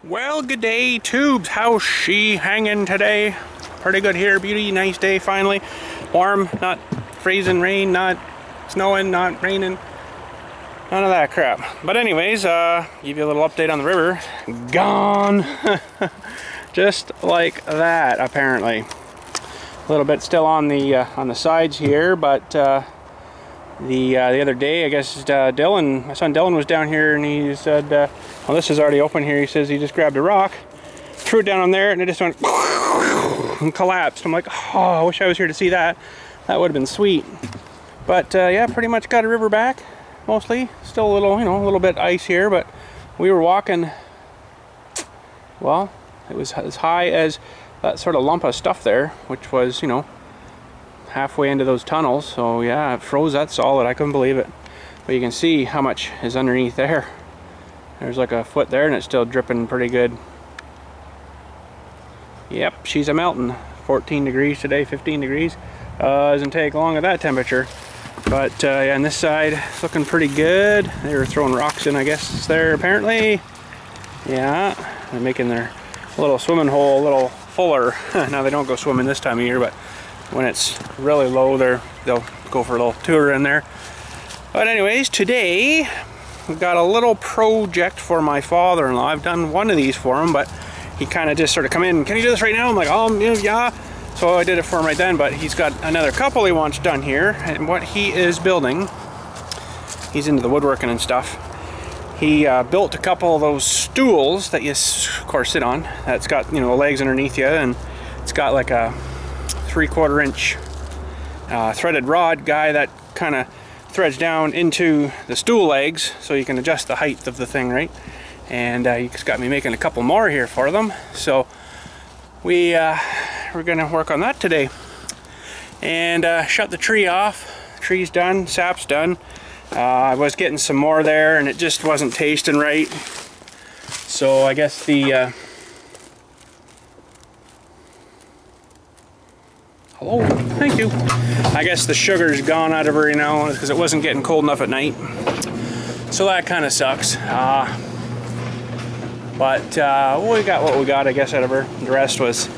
Well, good day, tubes. How's she hanging today? Pretty good here, beauty. Nice day finally. Warm, not freezing rain, not snowing, not raining. None of that crap. But anyways, give you a little update on the river. Gone. Just like that, apparently. A little bit still on the sides here, but the other day, I guess Dylan, my son Dylan, was down here and he said, well, this is already open here. He says he just grabbed a rock, threw it down on there, and it just went and collapsed. I'm like, oh, I wish I was here to see that. That would have been sweet. But yeah, pretty much got a river back, mostly. Still a little, a little bit ice here, but we were walking, well, it was as high as that sort of lump of stuff there, which was, halfway into those tunnels. So yeah, it froze that solid. I couldn't believe it. But you can see how much is underneath there. There's like a foot there and it's still dripping pretty good. Yep, she's a melting. 14 degrees today, 15 degrees. Doesn't take long at that temperature. But yeah, on this side, it's looking pretty good. They were throwing rocks in, I guess, there apparently. Yeah, they're making their little swimming hole a little fuller. Now they don't go swimming this time of year, but when it's really low, they'll go for a little tour in there. But anyways, today we've got a little project for my father-in-law. I've done one of these for him, but he kind of just sort of come in, can you do this right now? I'm like, oh yeah. So I did it for him right then, but he's got another couple he wants done here. And what he is building, he's into the woodworking and stuff. He built a couple of those stools that you, of course, sit on. That's got, legs underneath you, and it's got like a 3/4 inch threaded rod guy that kind of threads down into the stool legs, so you can adjust the height of the thing, right? And he's got me making a couple more here for them. So we're gonna work on that today and shut the tree off. The tree's done, sap's done. I was getting some more there and it just wasn't tasting right. So I guess the hello, thank you. I guess the sugar's gone out of her, because it wasn't getting cold enough at night. So that kind of sucks. But we got what we got, I guess, out of her. The rest was,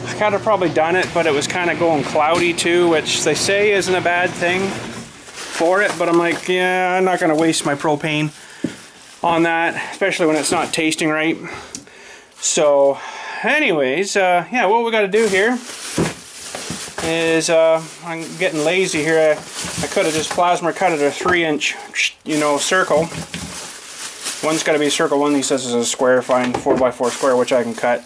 I could have probably done it, but it was kind of going cloudy too, which they say isn't a bad thing for it. But I'm like, yeah, I'm not going to waste my propane on that, especially when it's not tasting right. So anyways, yeah, what we got to do here is I'm getting lazy here. I could have just plasma cut it a 3-inch, circle. One's got to be a circle, one he says is a square, fine, 4x4 square, which I can cut.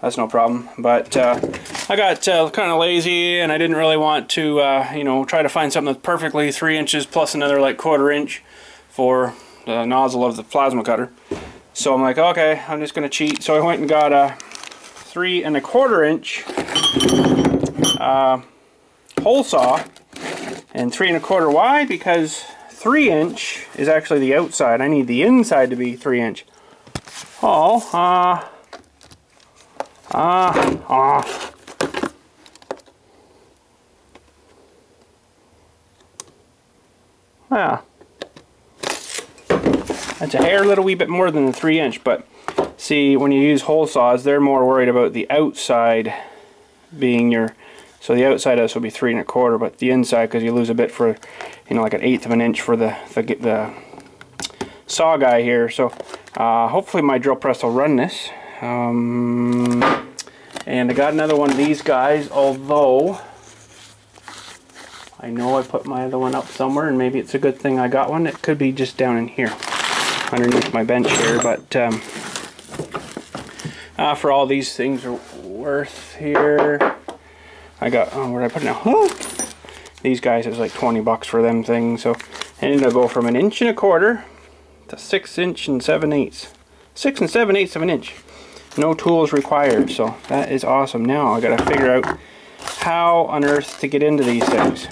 That's no problem. But I got kind of lazy and I didn't really want to, try to find something that's perfectly 3 inches plus another like 1/4 inch for the nozzle of the plasma cutter. So I'm like, okay, I'm just going to cheat. So I went and got a 3 1/4 inch hole saw, and 3 1/4. Why? Because 3 inch is actually the outside. I need the inside to be 3 inch. Yeah. That's a hair little wee bit more than the 3 inch, but see, when you use hole saws, they're more worried about the outside being your, so the outside of this will be 3 1/4, but the inside, because you lose a bit for, like 1/8 of an inch for the saw guy here. So hopefully my drill press will run this. And I got another one of these guys, although I know I put my other one up somewhere, and maybe it's a good thing I got one. It could be just down in here underneath my bench here, but for all these things are worth here, I got, where did I put it now? Oh! These guys, it was like 20 bucks for them things. So I ended up go from 1 1/4 inch to 6 7/8. 6 7/8 of an inch. No tools required. So that is awesome. Now I gotta figure out how on earth to get into these things.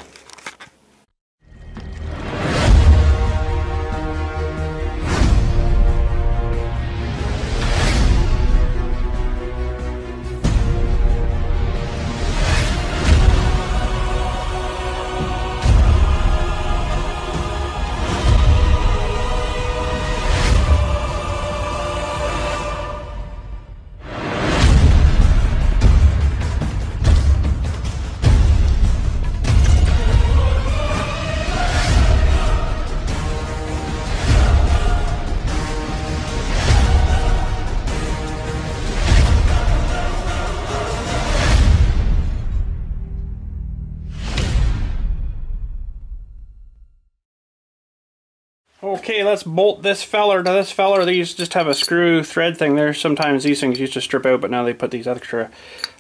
Okay, let's bolt this feller to this feller. These just have a screw thread thing there. Sometimes these things used to strip out, but now they put these extra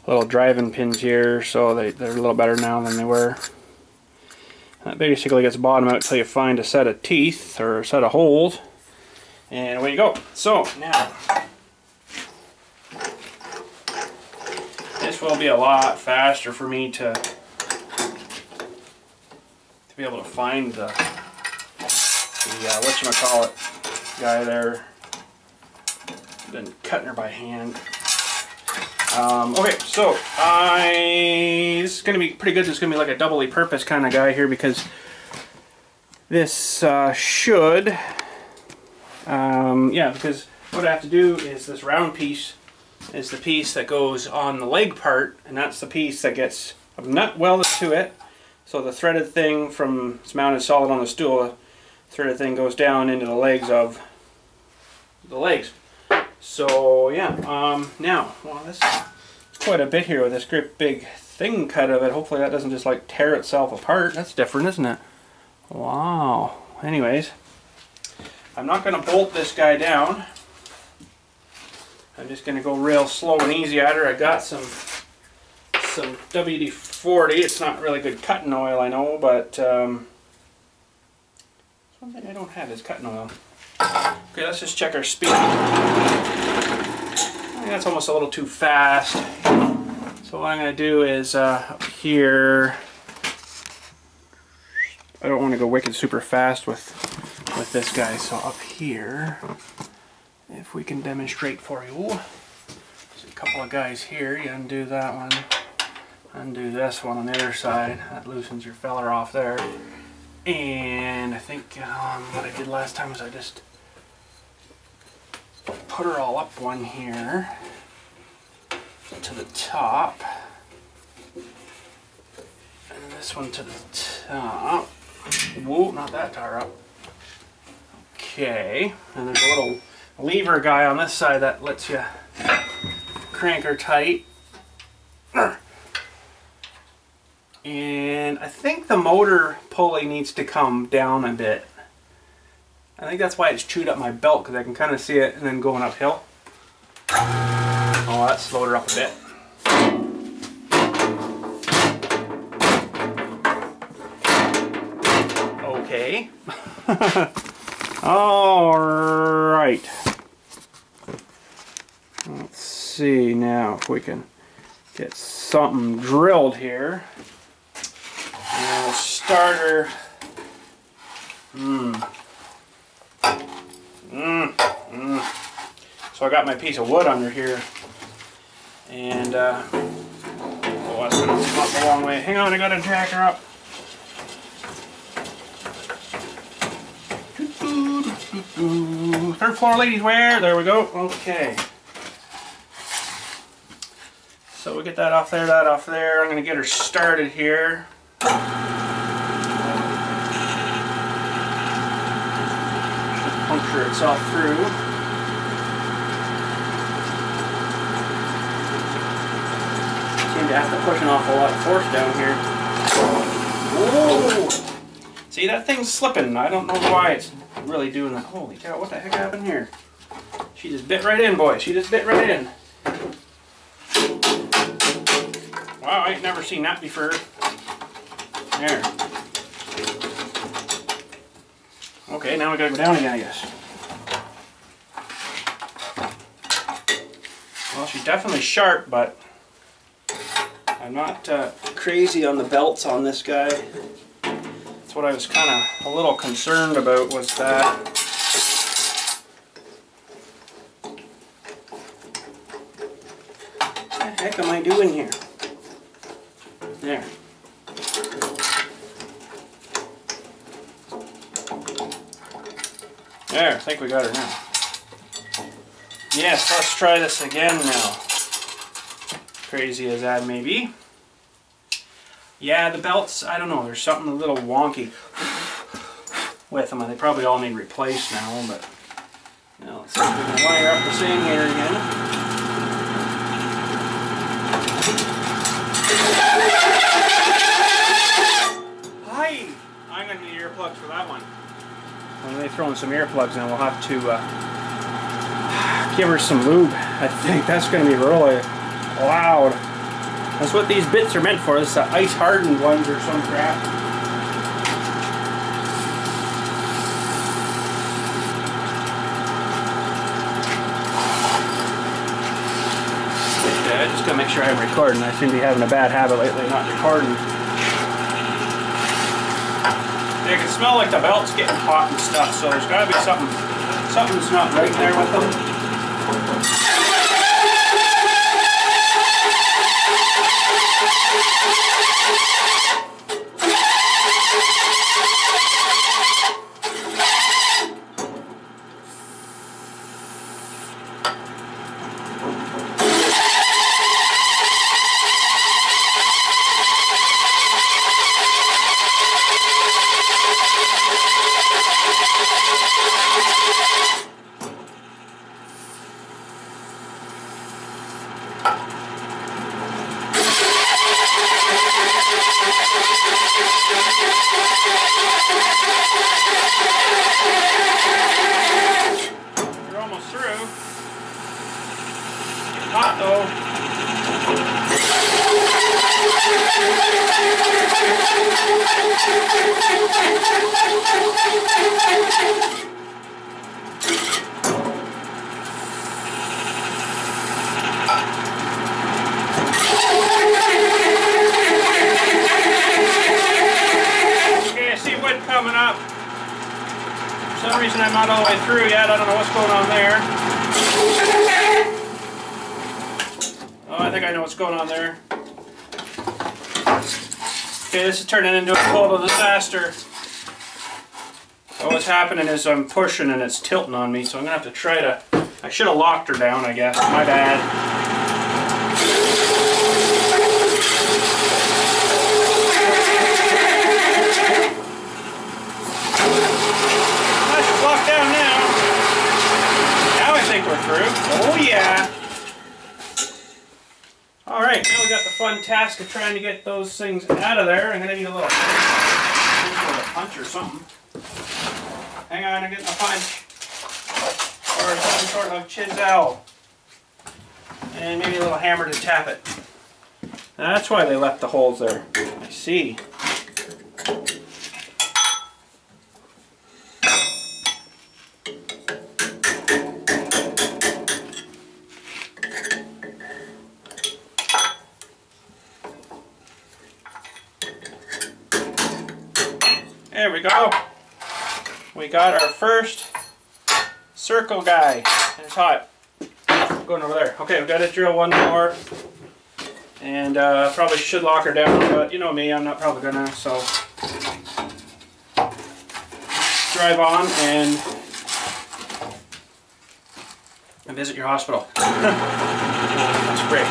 little driving pins here, so they're a little better now than they were. That basically gets bottom out until you find a set of teeth or a set of holes. And away you go. So now, this will be a lot faster for me to be able to find the whatchamacallit guy there. Been cutting her by hand. Okay, so this is going to be pretty good. This is going to be like a doubly purpose kind of guy here, because this should, yeah, because what I have to do is this round piece is the piece that goes on the leg part, and that's the piece that gets a nut welded to it. So the threaded thing it's mounted solid on the stool, the threaded thing goes down into the legs of the legs. So yeah, now, well, this is quite a bit here with this great big thing cut of it. Hopefully that doesn't just like tear itself apart. That's different, isn't it? Wow. Anyways, I'm not going to bolt this guy down. I'm just going to go real slow and easy at her. I got some WD-40. It's not really good cutting oil, I know, but one thing I don't have is cutting oil. Okay, let's just check our speed. I think that's almost a little too fast. So what I'm going to do is up here, I don't want to go wicked super fast with this guy. So up here, if we can demonstrate for you, there's a couple of guys here. You undo that one, undo this one on the other side. That loosens your feller off there. And I think what I did last time was I just put her all up one here to the top, and this one to the top. Whoa, not that far up. Okay, and there's a little lever guy on this side that lets you crank her tight. And I think the motor pulley needs to come down a bit. I think that's why it's chewed up my belt, because I can kind of see it and then going uphill. Oh, that slowed her up a bit. Okay. Alright. Let's see now if we can get something drilled here. And we'll start her. So I got my piece of wood under here, and oh, that's gonna come up a long way. Hang on, I gotta jack her up. Third floor ladies wear. There we go. Okay. So we get that off there, that off there. I'm gonna get her started here. Puncture itself through. Seem to have to push an awful lot of force down here. Whoa! See, that thing's slipping. I don't know why it's really doing that. Holy cow, what the heck happened here? She just bit right in, boy. She just bit right in. Wow, I ain't never seen that before. There. Okay, now we gotta go down again, I guess. Well, she's definitely sharp, but I'm not crazy on the belts on this guy. That's what I was kind of a little concerned about, was that what the heck am I doing here? There. There, I think we got her now. Yes, let's try this again now. Crazy as that may be. Yeah, the belts, I don't know, there's something a little wonky with them. They probably all need replaced now, but now let's see if we can wire up the same here again. Hi! I'm going to need earplugs for that one. When they throw in some earplugs in, we'll have to give her some lube. I think that's going to be really loud. That's what these bits are meant for. This is ice hardened ones or some crap. Just gotta make sure I'm recording. I seem to be having a bad habit lately, not recording. You can smell like the belt's getting hot and stuff, so there's gotta be something's not right there with them. Hot though. Okay, I see wood coming up. For some reason I'm not all the way through yet. I don't know what's going on there. I think I know what's going on there. Okay, this is turning into a total disaster. So what's happening is I'm pushing and it's tilting on me, so I'm going to have to try to... I should have locked her down, I guess. My bad. I should lock down now. Now I think we're through. Oh yeah. Alright, now we got the fun task of trying to get those things out of there. I'm going to need a little punch or something. Hang on, I'm getting a punch. Or some sort of chisel. And maybe a little hammer to tap it. That's why they left the holes there. I see. There we go. We got our first circle guy. And it's hot. Going over there. Okay, we've got to drill one more. And probably should lock her down, but you know me, I'm not probably gonna, so drive on and visit your hospital. That's great.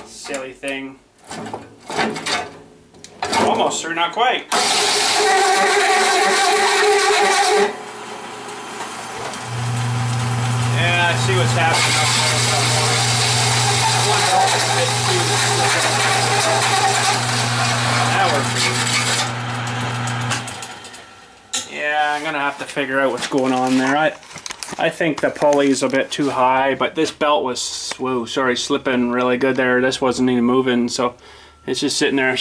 Silly thing. Almost, sir, not quite. Yeah, I see what's happening up there. That works. Yeah, I'm gonna have to figure out what's going on there. I think the pulley's a bit too high, but this belt was, whoa, sorry, slipping really good there. This wasn't even moving, so it's just sitting there.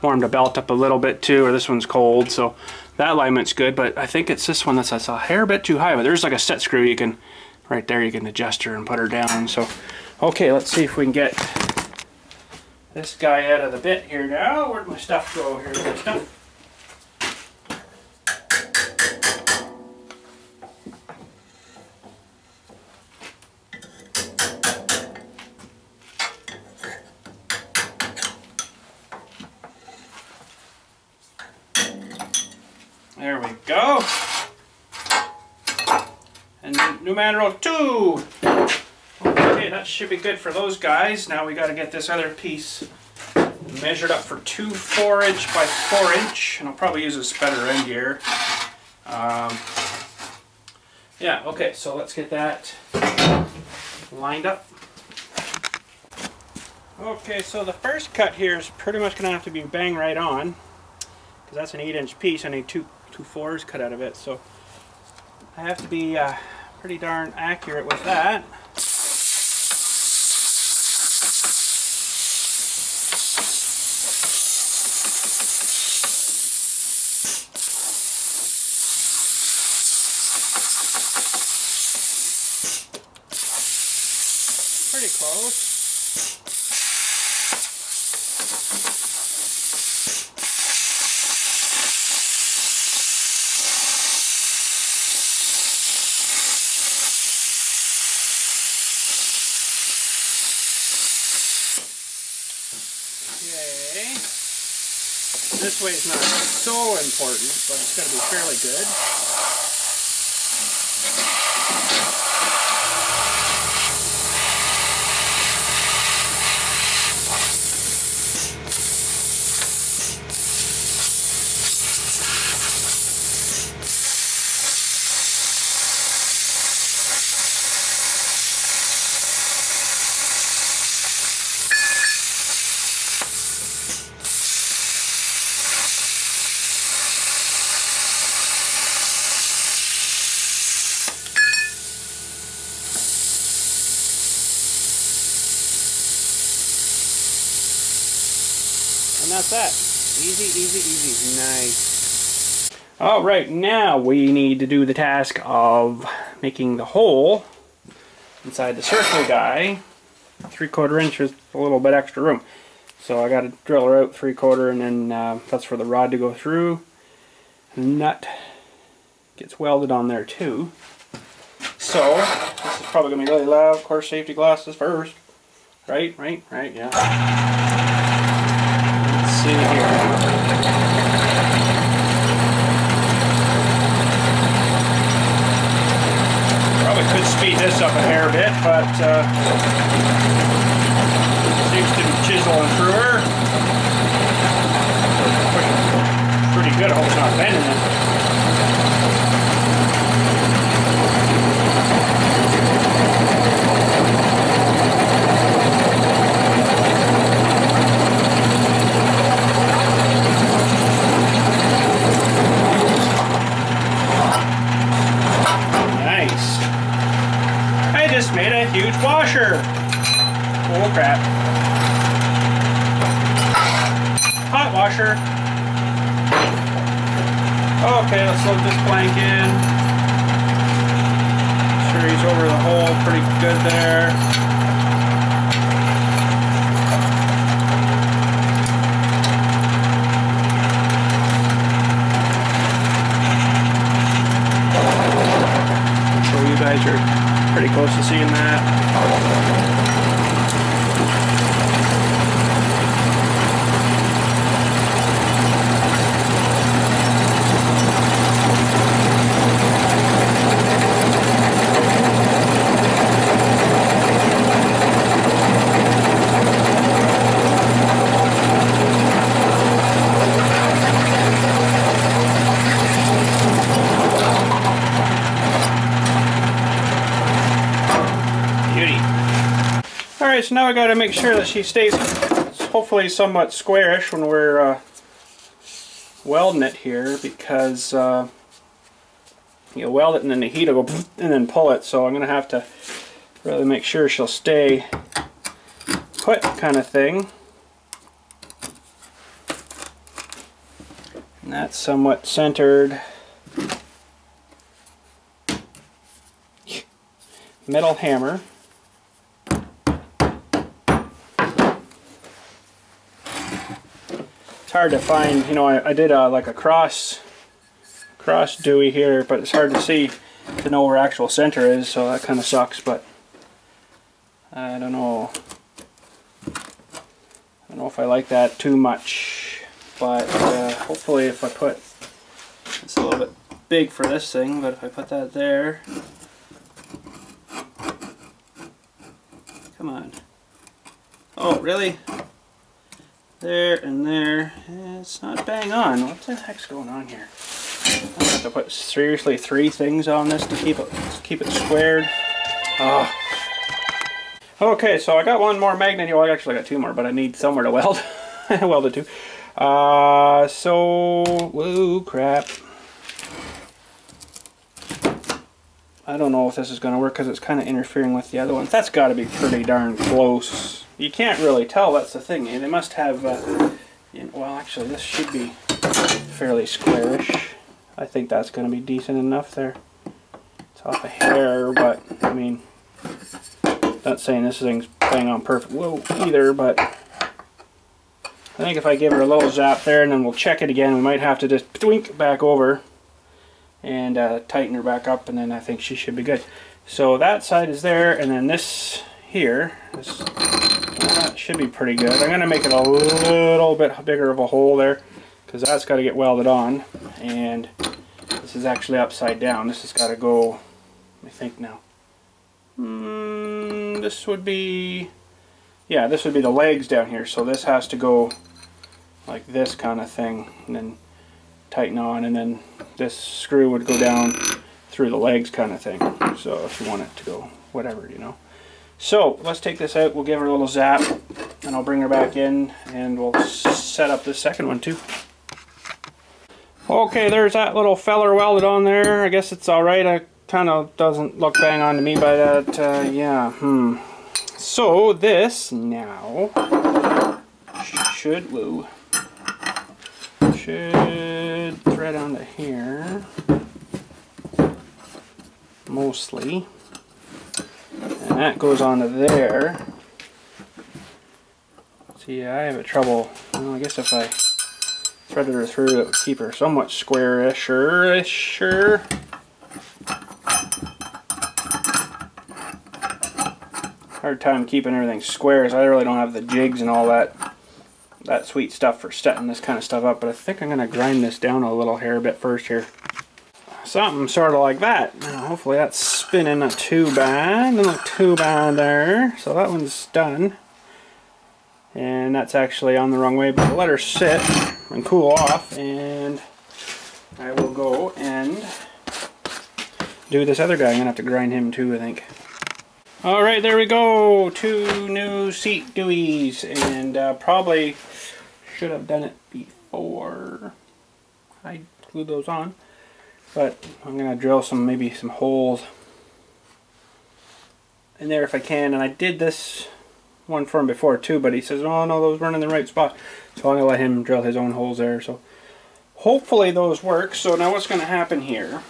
Warmed the belt up a little bit too, or this one's cold, so that alignment's good, but I think it's this one that's a hair bit too high. But there's like a set screw you can, right there, you can adjust her and put her down. So, okay, let's see if we can get this guy out of the bit here now. Where'd my stuff go? Here's my stuff. There we go. And numero 2. Okay, that should be good for those guys. Now we got to get this other piece measured up for 2 4-inch by 4-inch, and I'll probably use this better end here. Yeah, okay, so let's get that lined up. Okay, so the first cut here is pretty much going to have to be bang right on, because that's an 8-inch piece. I need two 4s cut out of it, so I have to be pretty darn accurate with that. Pretty close. This way is not so important, but it's got to be fairly good. And that's that. Easy, easy, easy. Nice. Alright, now we need to do the task of making the hole inside the circle guy 3/4 inch with a little bit extra room. So I got to drill her out 3/4, and then that's for the rod to go through. The nut gets welded on there too. So this is probably going to be really loud. Of course, safety glasses first. Right, yeah. Let's see here. Probably could speed this up a hair bit, but seems to be chiseling through her. Pretty good. I hope it's not bending it. Made a huge washer. Oh crap. Hot washer. Okay, let's load this plank in. Sure he's over the hole pretty good there. I'm sure you guys are pretty close to seeing that. Alright, so now I gotta make sure that she stays hopefully somewhat squarish when we're welding it here, because you weld it and then the heat will go and then pull it, so I'm gonna have to really make sure she'll stay put, kind of thing. And that's somewhat centered. Metal hammer. It's hard to find, you know, I did like a cross Dewey here, but it's hard to see to know where actual center is, so that kind of sucks, but I don't know. I don't know if I like that too much, but hopefully if I put, it's a little bit big for this thing, but if I put that there, come on. Oh, really? There and there. It's not bang on. What the heck's going on here? I have to put seriously 3 things on this to keep it squared. Oh. Okay, so I got one more magnet here. Well, I actually got 2 more, but I need somewhere to weld. I welded 2. Whoa, crap. I don't know if this is going to work because it's kind of interfering with the other ones. That's got to be pretty darn close. You can't really tell, that's the thing. They must have, well, actually, this should be fairly squarish. I think that's going to be decent enough there. It's off a hair, but, I mean, not saying this thing's bang on perfect either, but I think if I give her a little zap there and then we'll check it again, we might have to just twink back over and tighten her back up, and then I think she should be good. So that side is there, and then this here, that should be pretty good. I'm going to make it a little bit bigger of a hole there, because that's got to get welded on, and this is actually upside down. This has got to go, let me think now. This would be, yeah, this would be the legs down here, so this has to go like this kind of thing, and then tighten on, and then this screw would go down through the legs kind of thing. So if you want it to go whatever, you know. So let's take this out, we'll give her a little zap, and I'll bring her back in and we'll set up this second one too. Okay, there's that little feller welded on there. I guess it's alright. It kind of doesn't look bang on to me, but yeah, So this now should thread onto here, mostly. And that goes onto there. See, I have trouble. Well, I guess if I threaded her through, it would keep her somewhat square-ish-er. Hard time keeping everything square, as I really don't have the jigs and all that sweet stuff for setting this kind of stuff up. But I think I'm going to grind this down a little hair bit first here. Something sort of like that. Now, hopefully that's spinning not too bad. Doesn't look too bad there. So that one's done. And that's actually on the wrong way, but I'll let her sit and cool off, and I will go and do this other guy. I'm going to have to grind him too, I think. Alright, there we go. 2 new seat Deweys, and probably should have done it before I glued those on. But I'm going to drill maybe some holes in there if I can. And I did this one for him before too, but he says, oh no, those weren't in the right spot. So I'm going to let him drill his own holes there. So hopefully those work. So now what's going to happen here,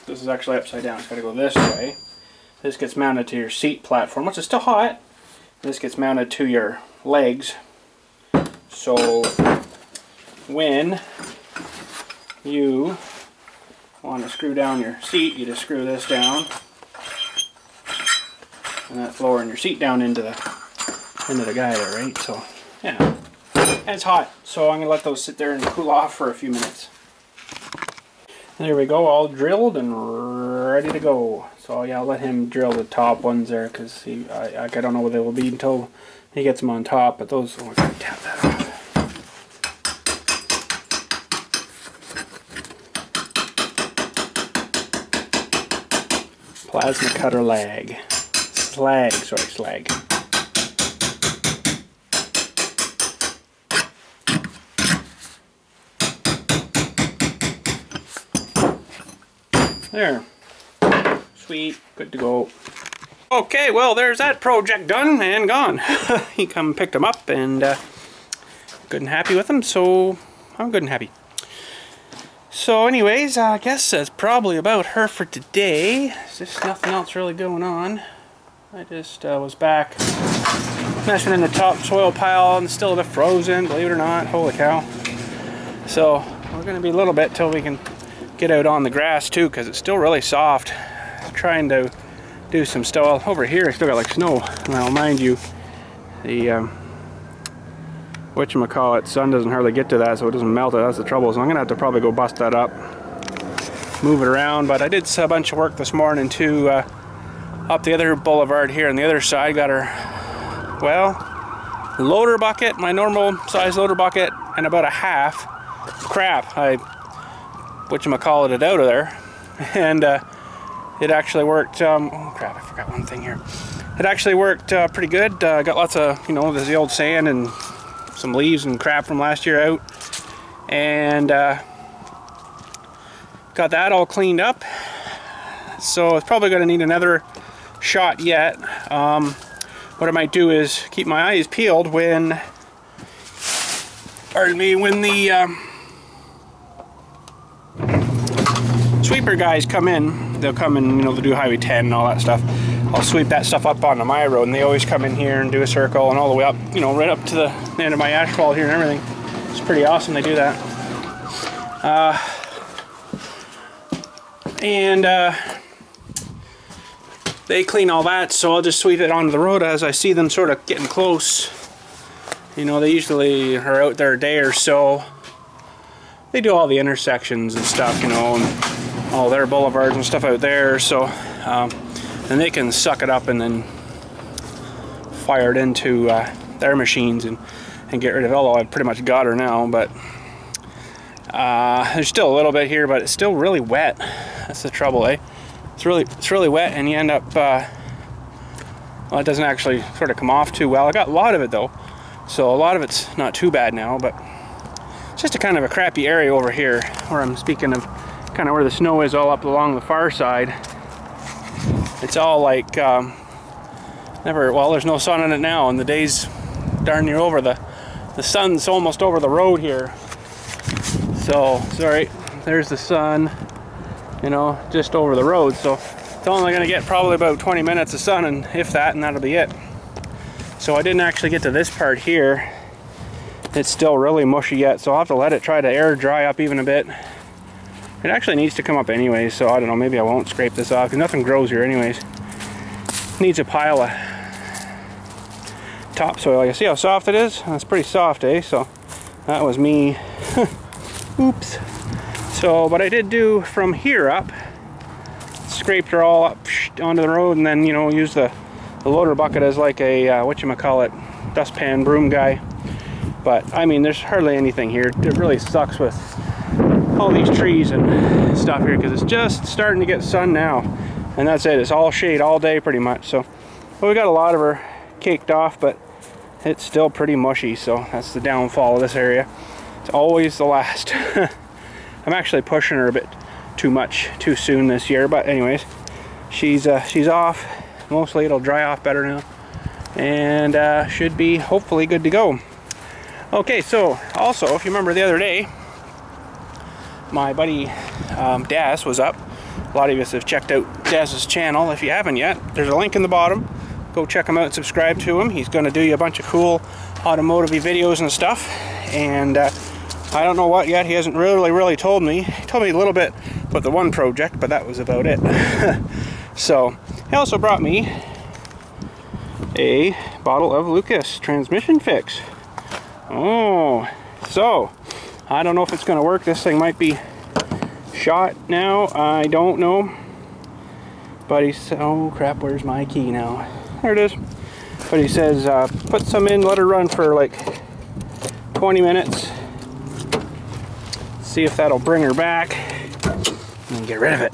this is actually upside down. It's got to go this way. This gets mounted to your seat platform, which is still hot. This gets mounted to your legs. So when you want to screw down your seat, you just screw this down, and that's lowering your seat down into the guy there, right? So yeah, and it's hot, so I'm gonna let those sit there and cool off for a few minutes. There we go, all drilled and ready to go. So yeah, I'll let him drill the top ones there, because I don't know what they will be until he gets them on top. But those, oh, I gotta tap that off. Plasma cutter slag. Slag. There. Sweet. Good to go. Okay, well, there's that project done and gone. He come and picked them up, and good and happy with them, so I'm good and happy. So anyways, I guess that's probably about her for today. There's just nothing else really going on. I just was back messing in the topsoil pile and still a bit frozen, believe it or not. Holy cow. So we're going to be a little bit till we can get out on the grass too, because it's still really soft. Trying to do some stuff. Over here I still got like snow. Now mind you, the whatchamacallit, sun doesn't hardly get to that, so it doesn't melt it. That's the trouble. So I'm gonna have to probably go bust that up, move it around. But I did a bunch of work this morning too, up the other boulevard here on the other side. Got our, well, loader bucket, my normal size loader bucket, and about a half. Crap, I whatchamacallit it out of there, and it actually worked. Oh crap, I forgot one thing here. It actually worked pretty good. Got lots of, you know, there's the old sand and some leaves and crap from last year out, and got that all cleaned up. So it's probably going to need another shot yet. What I might do is keep my eyes peeled when, pardon me, when the sweeper guys come in. They'll come in, you know, they'll do Highway 10 and all that stuff. I'll sweep that stuff up onto my road, and they always come in here and do a circle and all the way up, you know, right up to the end of my asphalt here and everything. It's pretty awesome they do that. They clean all that, so I'll just sweep it onto the road as I see them sort of getting close. You know, they usually are out there a day or so. They do all the intersections and stuff, you know, and all their boulevards and stuff out there, so and they can suck it up and then fire it into their machines and get rid of it. Although I've pretty much got her now, but there's still a little bit here, but it's still really wet. That's the trouble, eh? It's really wet, and you end up well, it doesn't actually sort of come off too well. I got a lot of it though, so a lot of it's not too bad now, but it's just a kind of a crappy area over here where I'm speaking of, kind of where the snow is all up along the far side. It's all like well, there's no sun in it now, and the day's darn near over. The sun's almost over the road here. So sorry, there's the sun, you know, just over the road. So it's only going to get probably about 20 minutes of sun, and if that, and that'll be it. So I didn't actually get to this part here. It's still really mushy yet, so I'll have to let it try to air dry up even a bit. It actually needs to come up anyways, so I don't know, maybe I won't scrape this off, because nothing grows here anyways. Needs a pile of topsoil. You see how soft it is? That's pretty soft, eh? So that was me. Oops. So, but I did do from here up, scraped her all up onto the road, and then, you know, use the loader bucket as like a, whatchamacallit, dustpan broom guy. But, I mean, there's hardly anything here. It really sucks with all these trees and stuff here, because it's just starting to get sun now. And that's it. It's all shade all day pretty much. So, well, we got a lot of her caked off, but it's still pretty mushy. So, that's the downfall of this area. It's always the last. I'm actually pushing her a bit too much too soon this year. But anyways, she's off. Mostly it'll dry off better now. And should be hopefully good to go. Okay, so also, if you remember the other day, my buddy Daz was up. A lot of us have checked out Daz's channel. If you haven't yet, there's a link in the bottom. Go check him out and subscribe to him. He's going to do you a bunch of cool automotive videos and stuff. And I don't know what yet. He hasn't really told me. He told me a little bit about the one project, but that was about it. So he also brought me a bottle of Lucas transmission fix. Oh, so I don't know if it's going to work. This thing might be shot now. I don't know. But he said, oh crap, where's my key now? There it is. But he says, put some in, let her run for like 20 minutes. See if that'll bring her back and get rid of it.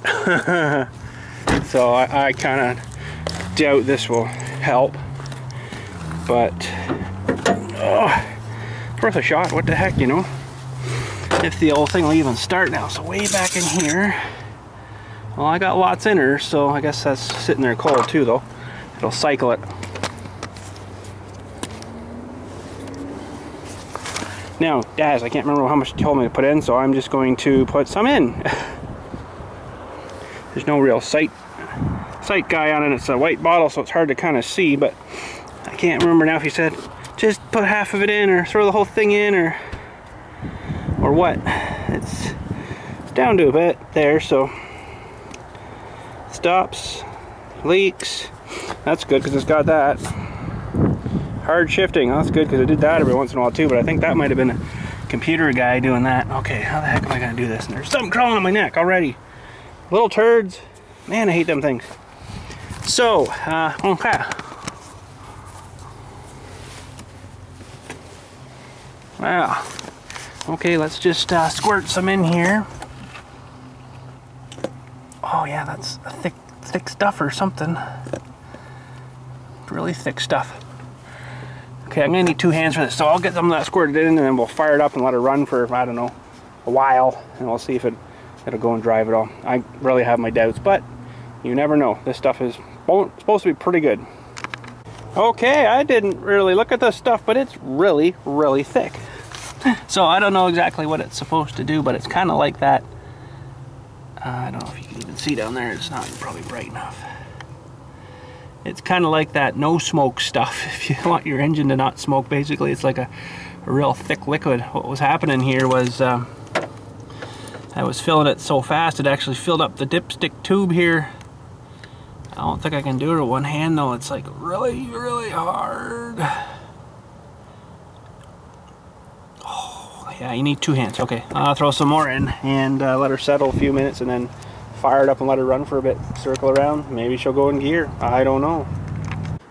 So I kind of doubt this will help. But it's worth a shot. What the heck, you know? If the old thing will even start now. So way back in here, Well, I got lots in her, so I guess that's sitting there cold too, though. It'll cycle it. Now, Daz, I can't remember how much you told me to put in, so I'm just going to put some in. There's no real sight guy on it. It's a white bottle, so it's hard to kind of see, but I can't remember now if he said just put half of it in or throw the whole thing in or what. It's down to a bit there, so stops, leaks. That's good because it's got that. Hard shifting, that's good because I did that every once in a while too, but I think that might have been a computer guy doing that. Okay, how the heck am I gonna do this? And there's something crawling on my neck already. Little turds. Man, I hate them things. So, okay. Wow. Okay, let's just squirt some in here. Oh yeah, that's a thick stuff or something. Really thick stuff. Okay, I'm gonna need 2 hands for this, so I'll get some of that squirted in and then we'll fire it up and let it run for, I don't know, a while, and we'll see if it'll go and drive it all. I really have my doubts, but you never know. This stuff is supposed to be pretty good. Okay, I didn't really look at this stuff, but it's really, really thick. So I don't know exactly what it's supposed to do, but it's kind of like that. I don't know if you can even see down there. It's not probably bright enough. It's kind of like that no smoke stuff. If you want your engine to not smoke, basically, it's like a real thick liquid. What was happening here was I was filling it so fast it actually filled up the dipstick tube here. I don't think I can do it with one hand though. It's like really, really hard. Oh, yeah, you need 2 hands. Okay, I'll throw some more in and let her settle a few minutes and then fire it up and let her run for a bit. Circle around. Maybe she'll go in gear. I don't know.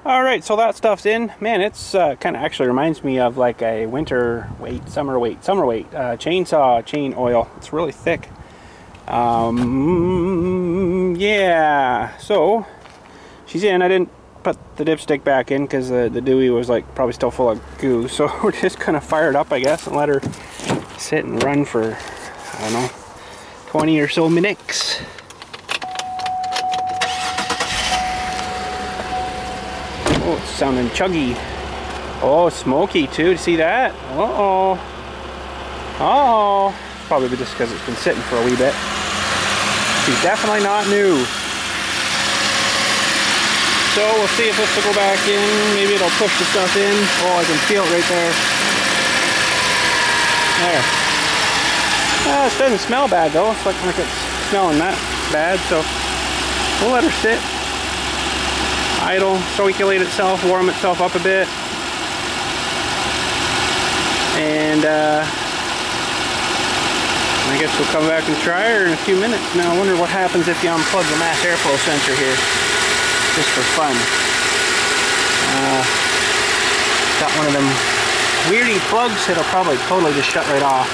Alright, so that stuff's in. Man, it's kind of actually reminds me of like a winter weight, summer weight chainsaw chain oil. It's really thick. Yeah, so she's in. I didn't put the dipstick back in because the Dewey was like probably still full of goo, so we're just gonna fire it up, I guess, and let her sit and run for, I don't know, 20 or so minutes. Oh, it's sounding chuggy. Oh, smoky too. See that? Uh-oh. Uh-oh. Probably just because it's been sitting for a wee bit. She's definitely not new. So we'll see if this will go back in. Maybe it'll push the stuff in. Oh, I can feel it right there. There. It doesn't smell bad though. It's like it's smelling that bad. So we'll let her sit, idle, circulate itself, warm itself up a bit, and I guess we'll come back and try her in a few minutes. Now I wonder what happens if you unplug the mass airflow sensor here, just for fun. Got one of them weirdy plugs. It'll probably totally just shut right off.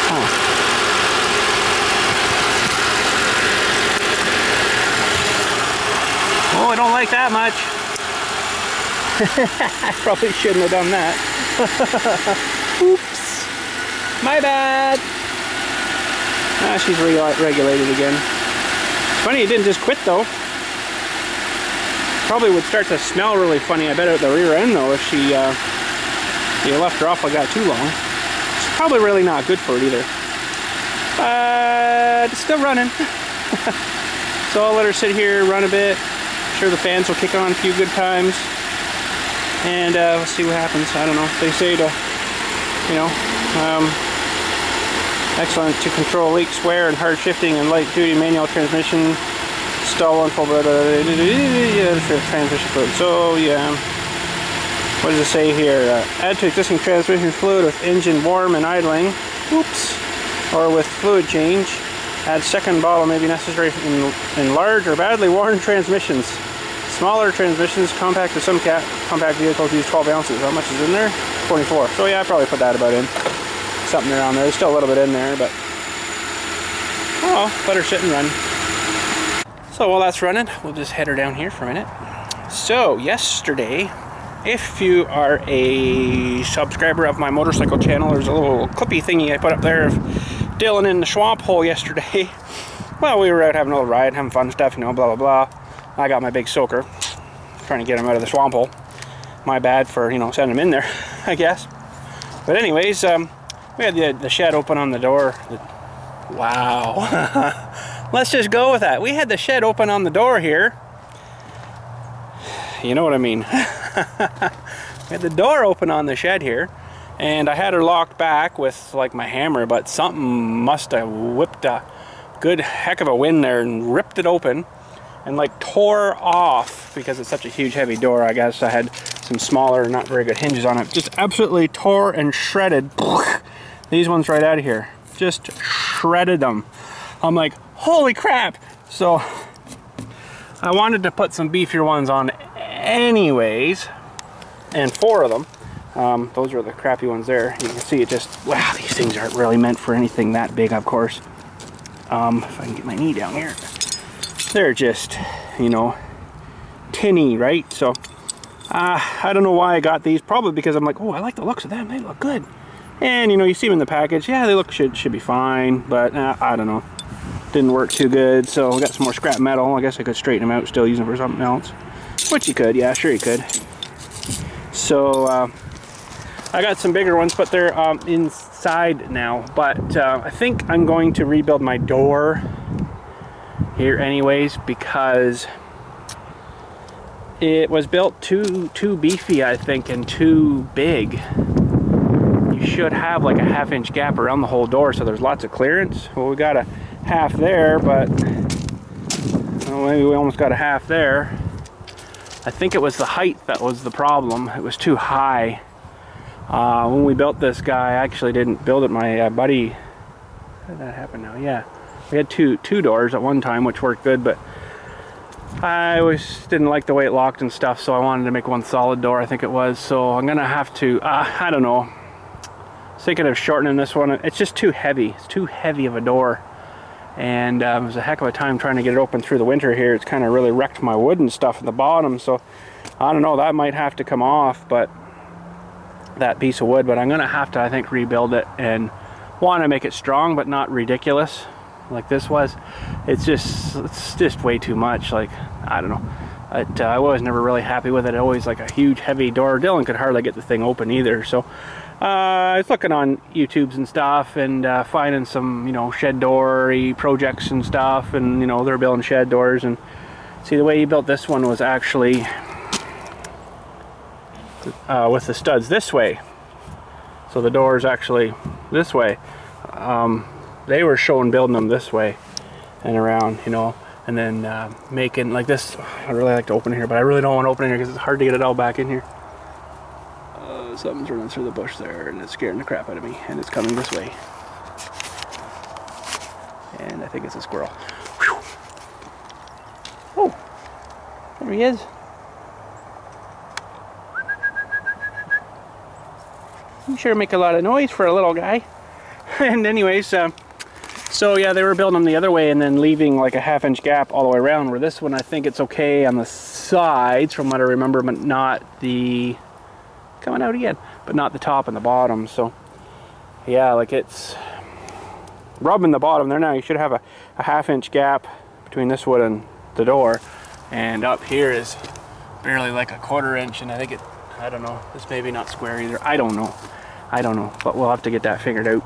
Huh. Oh, I don't like that much. I probably shouldn't have done that. Oops. My bad. Ah, she's regulated again. Funny it didn't just quit though. Probably would start to smell really funny, I bet, at the rear end though, if you left her off like that too long. It's probably really not good for it either. But it's still running. So I'll let her sit here, run a bit. I'm sure the fans will kick on a few good times. And we'll see what happens. I don't know. They say to, you know, excellent to control leaks, wear, and hard shifting and light duty manual transmission. Install and transmission fluid. So yeah, what does it say here? Add to existing transmission fluid with engine warm and idling. Oops. Or with fluid change. Add second bottle may be necessary in large or badly worn transmissions. Smaller transmissions, compact to some compact vehicles use 12 ounces. How much is in there? 24. So yeah, I probably put that about in. Something around there. There's still a little bit in there, but oh, let her sit and run. So while that's running, we'll just head her down here for a minute. So yesterday, if you are a subscriber of my motorcycle channel, there's a little clippy thingy I put up there of Dylan in the swamp hole yesterday. Well, we were out having a little ride, having fun stuff, you know, blah, blah, blah. I got my big soaker, trying to get him out of the swamp hole. My bad for, you know, sending him in there, I guess. But anyways, we had the shed open on the door. Wow. Let's just go with that. We had the shed open on the door here. You know what I mean. We had the door open on the shed here. And I had her locked back with like my hammer, but something must have whipped a good heck of a wind there and ripped it open and like tore off, because it's such a huge heavy door. I guess I had some smaller, not very good hinges on it. Just absolutely tore and shredded these ones right out of here. Just shredded them. I'm like, holy crap. So I wanted to put some beefier ones on anyways, and 4 of them. Those are the crappy ones there. You can see it just, wow, these things aren't really meant for anything that big, of course. If I can get my knee down here. They're just, you know, tinny, right? So, I don't know why I got these. Probably because I'm like, oh, I like the looks of them. They look good. And, you know, you see them in the package. Yeah, they look, should be fine. But, I don't know. Didn't work too good. So, we got some more scrap metal. I guess I could straighten them out, still use them for something else. Which you could. Yeah, sure you could. So, I got some bigger ones, but they're inside now. But I think I'm going to rebuild my door here anyways, because it was built too beefy, I think, and too big. You should have like a 1/2 inch gap around the whole door, so there's lots of clearance. Well, we got a 1/2 there, but well, maybe we almost got a 1/2 there. I think it was the height that was the problem. It was too high. When we built this guy, I actually didn't build it. My buddy, how did that happen now? Yeah, we had two doors at one time, which worked good, but I always didn't like the way it locked and stuff, so I wanted to make one solid door, I think it was. So I'm gonna have to, I don't know, thinking of shortening this one. It's just too heavy. It's too heavy of a door, and it was a heck of a time trying to get it open through the winter here. It's kind of really wrecked my wood and stuff at the bottom, so I don't know, that might have to come off, but that piece of wood. But I'm gonna have to, I think, rebuild it and want to make it strong but not ridiculous like this was. It's just way too much. Like, I don't know, I was never really happy with it. Always like a huge heavy door. Dylan could hardly get the thing open either. So I was looking on YouTubes and stuff, and finding some, you know, shed door projects and stuff, and, you know, they're building shed doors. And see, the way he built this one was actually with the studs this way, so the door is actually this way. They were showing building them this way and around, you know, and then making like this. I really like to open it here, but I really don't want to open it here because it's hard to get it all back in here. Something's running through the bush there, and it's scaring the crap out of me, and it's coming this way, and I think it's a squirrel. Whew. Oh, there he is. You sure make a lot of noise for a little guy. And anyways, so yeah, they were building them the other way and then leaving like a 1/2 inch gap all the way around, where this one, I think it's okay on the sides from what I remember, but not the, coming out again, but not the top and the bottom. So yeah, like it's rubbing the bottom there now. You should have a 1/2 inch gap between this wood and the door, and up here is barely like a 1/4 inch, and I think it, I don't know, this may be not square either. I don't know, but we'll have to get that figured out.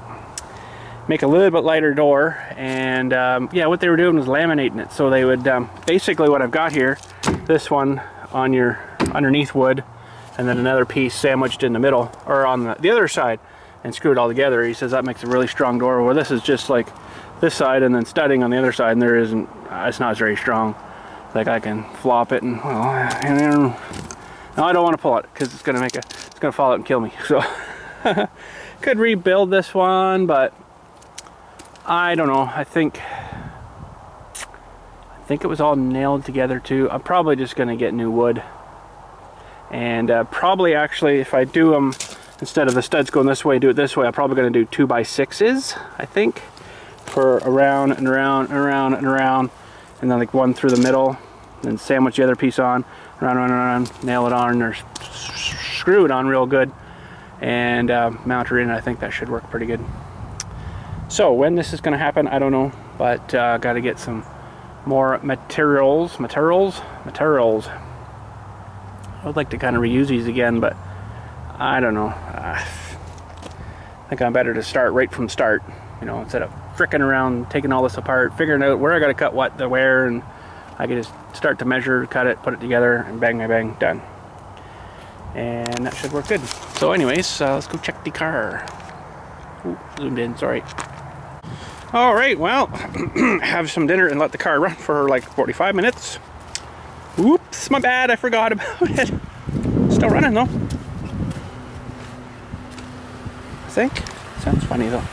Make a little bit lighter door, and yeah, what they were doing was laminating it. So they would, basically what I've got here, this one on your underneath wood, and then another piece sandwiched in the middle, or on the other side, and screw it all together. He says that makes a really strong door, where this is just like this side and then studding on the other side, and there isn't, it's not very strong. Like I can flop it and, well, no, I don't want to pull it because it's gonna fall out and kill me. So could rebuild this one, but I don't know. I think it was all nailed together too. I'm probably just gonna get new wood, and probably actually, if I do them, instead of the studs going this way, do it this way. I'm probably gonna do 2x6s, I think, for around and around and around and around, and then like one through the middle, then sandwich the other piece on, around, nail it on, or screw it on real good, and mount her in. I think that should work pretty good. So when this is going to happen, I don't know, but got to get some more materials. I would like to kind of reuse these again, but I don't know. I think I'm better to start right from start, you know, instead of fricking around, taking all this apart, figuring out where I got to cut what to where, and I can just start to measure, cut it, put it together, and bang, bang, bang, done. And that should work good. So anyways, let's go check the car. Ooh, zoomed in, sorry. All right, well, have some dinner and let the car run for like 45 minutes. Oops, my bad, I forgot about it. Still running though. I think. Sounds funny though.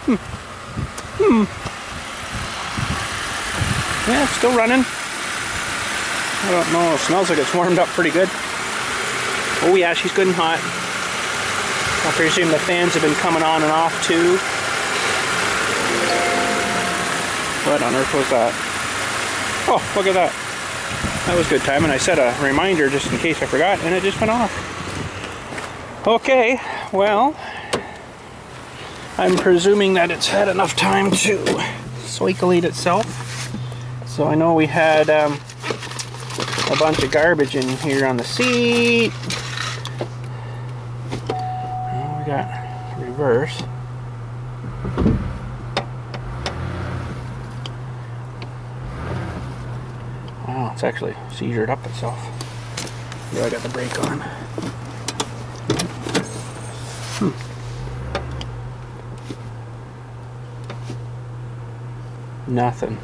Yeah, it's still running. I don't know, it smells like it's warmed up pretty good. Oh yeah, she's good and hot. I presume the fans have been coming on and off too. What on earth was that? Oh, look at that. That was good time, and I set a reminder just in case I forgot, and it just went off. Okay, well, I'm presuming that it's had enough time to cyclate itself. So I know we had a bunch of garbage in here on the seat. And we got reverse. Wow, it's actually seizured up itself. Yeah, I got the brake on. Nothing.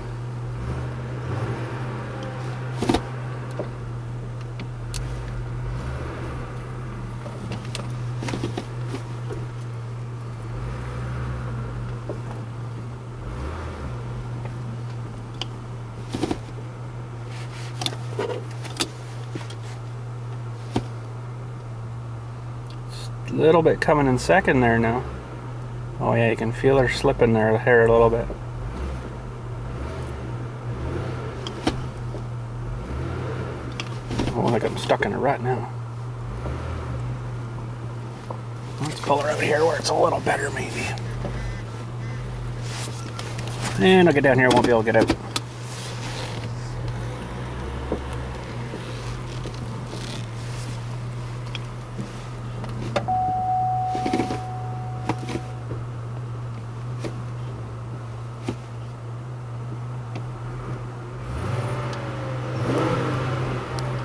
A little bit coming in second there now. Oh yeah, you can feel her slipping there, the hair a little bit. Oh, like I'm stuck in a rut now. Let's pull her out here where it's a little better maybe. And I'll get down here, I won't be able to get out.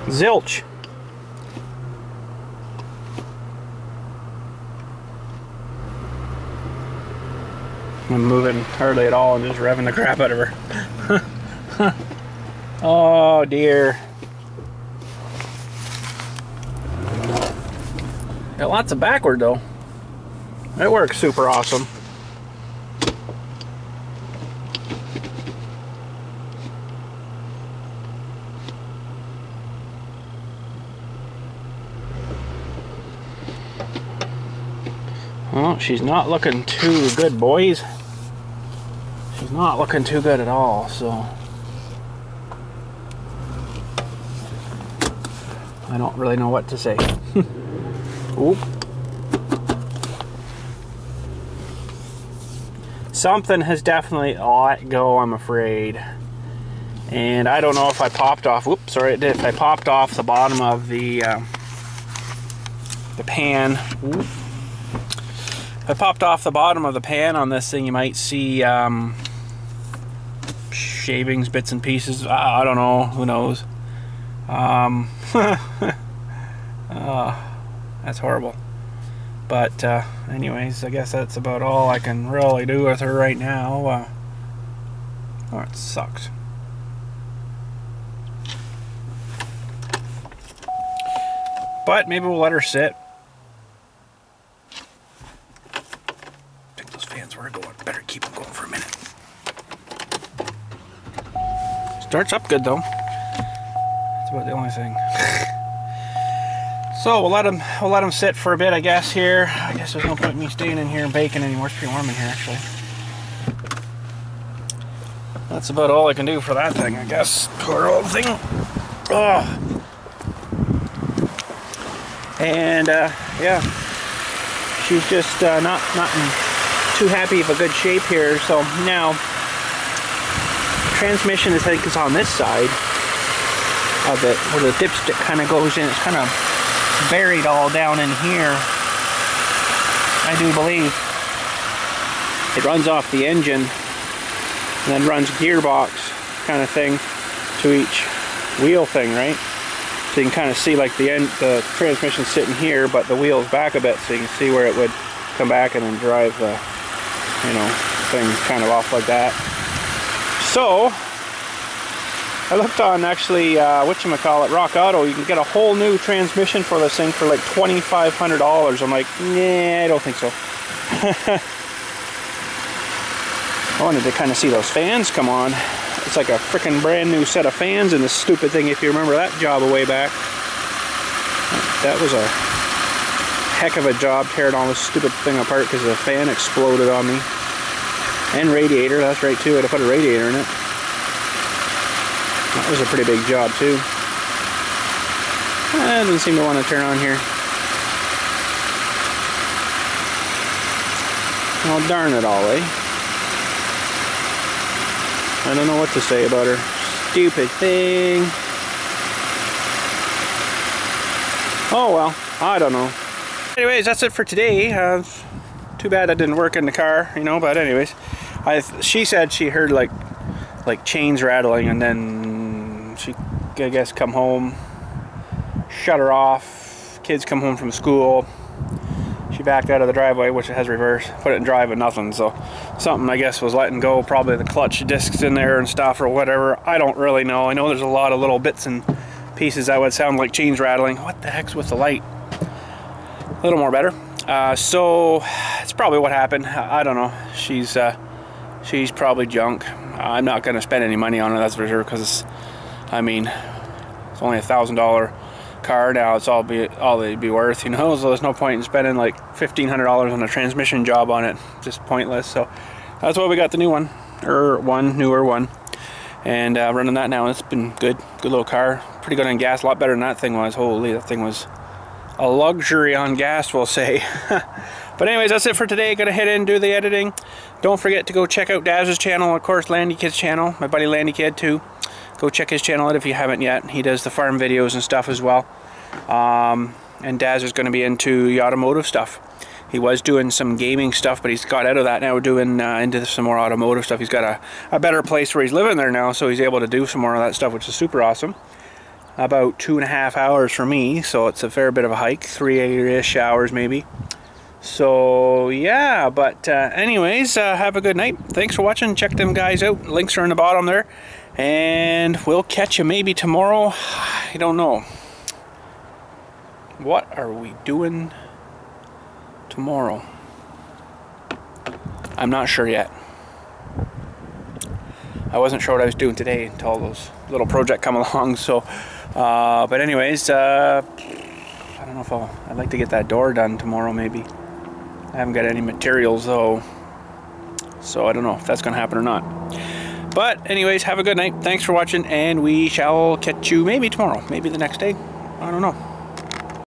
Zilch. I'm moving hardly at all and just revving the crap out of her. Oh dear. Got lots of backward though. It works super awesome. Well, she's not looking too good, boys. She's not looking too good at all, so I don't really know what to say. Oop. Something has definitely let go, I'm afraid. And I don't know if I popped off, whoops, sorry it did, if I popped off the bottom of the pan. Oop. If I popped off the bottom of the pan on this thing, you might see shavings, bits and pieces. I don't know, who knows. That's horrible. But anyways, I guess that's about all I can really do with her right now. Oh, it sucks. But maybe we'll let her sit. I think those fans were going. Better keep them going for a minute. Starts up good though. That's about the only thing. So we'll let them sit for a bit, I guess. Here, I guess there's no point in me staying in here and baking anymore. It's pretty warm in here, actually. That's about all I can do for that thing, I guess. Poor old thing. Oh. And yeah, she's just not too happy of a good shape here. So now, transmission I think is on this side of it, where the dipstick kind of goes in. It's kind of buried all down in here, I do believe. It runs off the engine and then runs gearbox kind of thing to each wheel thing, right? So you can kind of see like the transmission sitting here, but the wheel's back a bit, so you can see where it would come back and then drive the, you know, thing kind of off like that. So I looked on actually whatchamacallit, Rock Auto. You can get a whole new transmission for this thing for like $2,500. I'm like, nah, I don't think so. I wanted to kind of see those fans come on. It's like a freaking brand new set of fans in this stupid thing, if you remember that job a way back. That was a heck of a job tearing all this stupid thing apart because the fan exploded on me. And radiator, that's right too. I had to put a radiator in it. That was a pretty big job too. It doesn't seem to want to turn on here. Well, darn it all, eh? I don't know what to say about her. Stupid thing. Oh well, I don't know. Anyways, that's it for today. Too bad that didn't work in the car, you know, but anyways. She said she heard like chains rattling, and then she, I guess, come home, shut her off, kids come home from school. She backed out of the driveway, which it has reverse, put it in drive and nothing, so something I guess was letting go, probably the clutch discs in there and stuff or whatever. I don't really know. I know there's a lot of little bits and pieces that would sound like chains rattling. What the heck's with the light? A little more better. So it's probably what happened. I don't know. She's probably junk. I'm not going to spend any money on it, that's for sure, because I mean, it's only $1,000 car now. It's all they'd be worth, you know. So there's no point in spending like $1,500 on a transmission job on it. Just pointless. So that's why we got the new one, or newer one, and running that now. It's been good little car. Pretty good on gas. A lot better than that thing was. Holy, that thing was a luxury on gas, we'll say. But anyways, that's it for today. Gonna head in and do the editing. Don't forget to go check out Daz's channel, of course, Landykid's channel, my buddy Landykid too. Go check his channel out if you haven't yet. He does the farm videos and stuff as well. And Daz is going to be into the automotive stuff. He was doing some gaming stuff, but he's got out of that now, doing into some more automotive stuff. He's got a better place where he's living there now, so he's able to do some more of that stuff, which is super awesome. About 2.5 hours for me, so it's a fair bit of a hike, 3-ish hours maybe. So yeah, but anyways, have a good night. Thanks for watching. Check them guys out. Links are in the bottom there. And we'll catch you maybe tomorrow. I don't know. What are we doing tomorrow? I'm not sure yet. I wasn't sure what I was doing today until those little project come along. So, but anyways, I don't know if I'd like to get that door done tomorrow maybe. I haven't got any materials though, so I don't know if that's gonna happen or not. But anyways, have a good night. Thanks for watching, and we shall catch you maybe tomorrow, maybe the next day. I don't know.